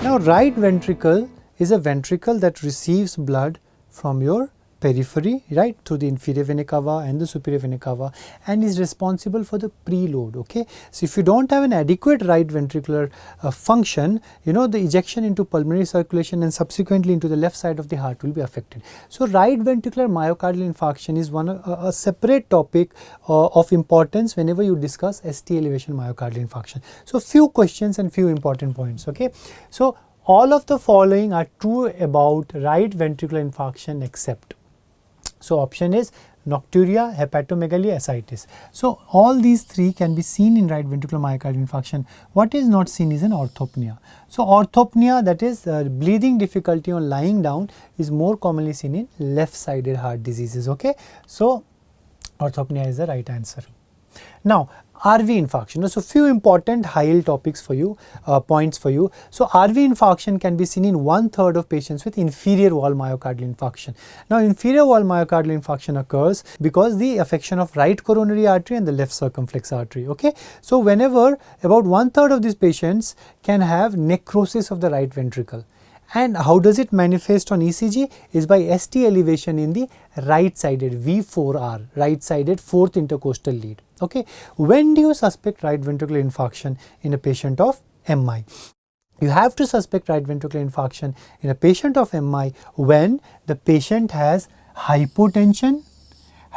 Now, right ventricle is a ventricle that receives blood from your periphery, right, through the inferior vena cava and the superior vena cava, and is responsible for the preload. Okay, so if you don't have an adequate right ventricular function, the ejection into pulmonary circulation and subsequently into the left side of the heart will be affected. So right ventricular myocardial infarction is a separate topic of importance whenever you discuss ST elevation myocardial infarction. So few questions and few important points. Okay, so all of the following are true about right ventricular infarction except. So option is nocturia, hepatomegaly, ascites. So all these three can be seen in right ventricular myocardial infarction. What is not seen is an orthopnea. So orthopnea, that is breathing difficulty on lying down, is more commonly seen in left sided heart diseases. Okay, so orthopnea is the right answer. Now RV infarction. So few important high yield topics for you, points for you. So RV infarction can be seen in 1/3 of patients with inferior wall myocardial infarction. Now inferior wall myocardial infarction occurs because the affection of right coronary artery and the left circumflex artery. Okay, so whenever about 1/3 of these patients can have necrosis of the right ventricle. And how does it manifest on ECG? Is by ST elevation in the right sided V4R, right sided fourth intercostal lead. Okay, when do you suspect right ventricular infarction in a patient of MI? You have to suspect right ventricular infarction in a patient of MI when the patient has hypotension,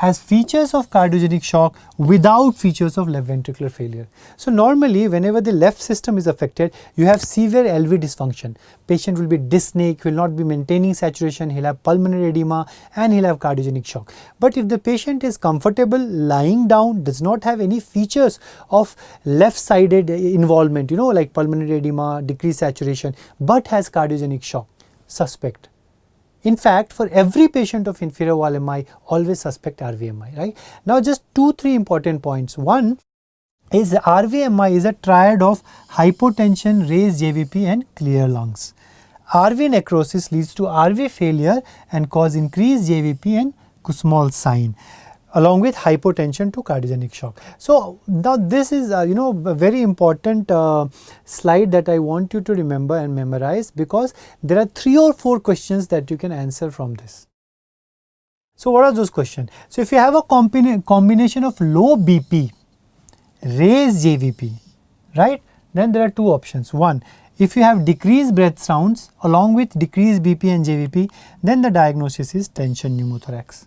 has features of cardiogenic shock without features of left ventricular failure. So normally whenever the left system is affected, you have severe LV dysfunction. Patient will be dyspneic, will not be maintaining saturation, he'll have pulmonary edema and he'll have cardiogenic shock. But if the patient is comfortable lying down, does not have any features of left sided involvement, like pulmonary edema, decreased saturation, but has cardiogenic shock, suspect. In fact, for every patient of inferior wall MI, always suspect RVMI, right? Now, just 2-3 important points. One is RVMI is a triad of hypotension, raised JVP and clear lungs. RV necrosis leads to RV failure and cause increased JVP and Kussmaul's sign, along with hypotension to cardiogenic shock. So now this is a very important slide that I want you to remember and memorize, because there are 3 or 4 questions that you can answer from this. So what are those questions? So if you have a combination of low BP, raised JVP, right, then there are 2 options. One, if you have decreased breath sounds along with decreased BP and JVP, then the diagnosis is tension pneumothorax.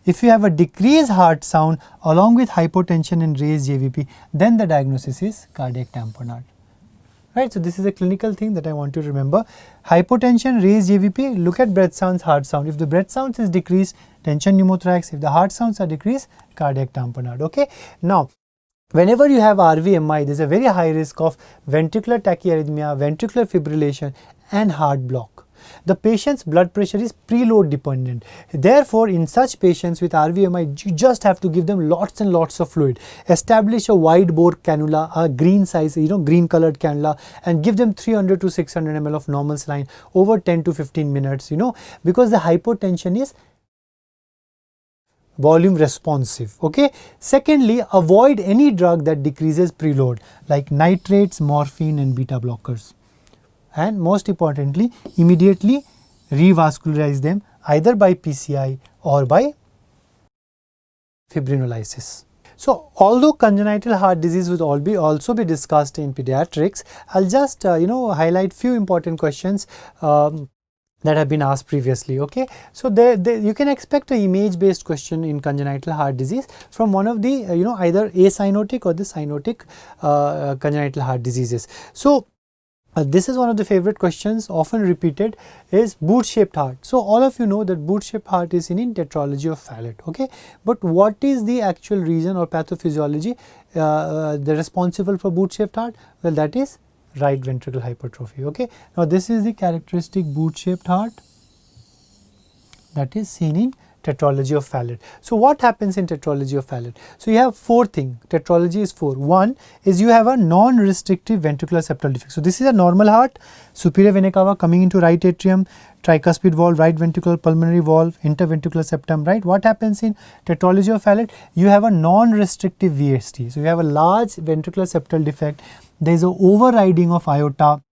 If you have a decreased heart sound along with hypotension and raised JVP, then the diagnosis is cardiac tamponade. Right, so this is a clinical thing that I want you to remember. Hypotension, raised JVP, look at breath sounds, heart sound. If the breath sounds is decreased, tension pneumothorax. If the heart sounds are decreased, cardiac tamponade. Okay. Now, whenever you have RVMI, there is a very high risk of ventricular tachyarrhythmia, ventricular fibrillation and heart block. The patient's blood pressure is preload dependent. Therefore, in such patients with RVMI, you just have to give them lots and lots of fluid. Establish a wide bore cannula, a green size, green colored cannula, and give them 300 to 600 ml of normal saline over 10 to 15 minutes, because the hypotension is volume responsive. Okay. Secondly, avoid any drug that decreases preload like nitrates, morphine and beta blockers. And most importantly, immediately revascularize them either by PCI or by fibrinolysis. So although congenital heart disease would also be discussed in pediatrics, I'll just highlight few important questions that have been asked previously. Okay, so you can expect an image based question in congenital heart disease from one of the either acyanotic or the cyanotic congenital heart diseases. So this is one of the favorite questions, often repeated, is boot shaped heart. So all of you know that boot shaped heart is seen in tetralogy of Fallot. Okay, but what is the actual reason or pathophysiology the responsible for boot shaped heart? Well, that is right ventricular hypertrophy. Okay, now this is the characteristic boot shaped heart that is seen in tetralogy of Fallot. So what happens in tetralogy of Fallot? So you have 4 things. Tetralogy is 4. One is you have a non-restrictive ventricular septal defect. So this is a normal heart, superior vena cava coming into right atrium, tricuspid valve, right ventricular pulmonary valve, interventricular septum, right? What happens in tetralogy of Fallot? You have a non-restrictive VST. So you have a large ventricular septal defect. There is a overriding of aorta.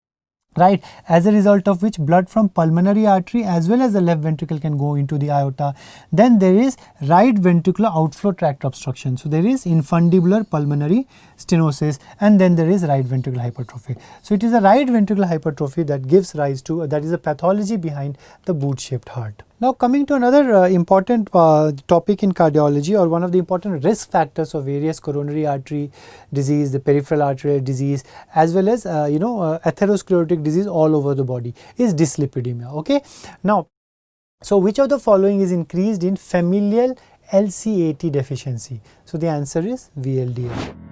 right, as a result of which blood from pulmonary artery as well as the left ventricle can go into the aorta. Then there is right ventricular outflow tract obstruction. So there is infundibular pulmonary stenosis, and then there is right ventricular hypertrophy. So it is a right ventricular hypertrophy that gives rise to, that is the pathology behind the boot-shaped heart. Now coming to another important topic in cardiology, or one of the important risk factors of various coronary artery disease, the peripheral artery disease, as well as atherosclerotic disease all over the body, is dyslipidemia. Okay. Now, so which of the following is increased in familial LCAT deficiency? So the answer is VLDL.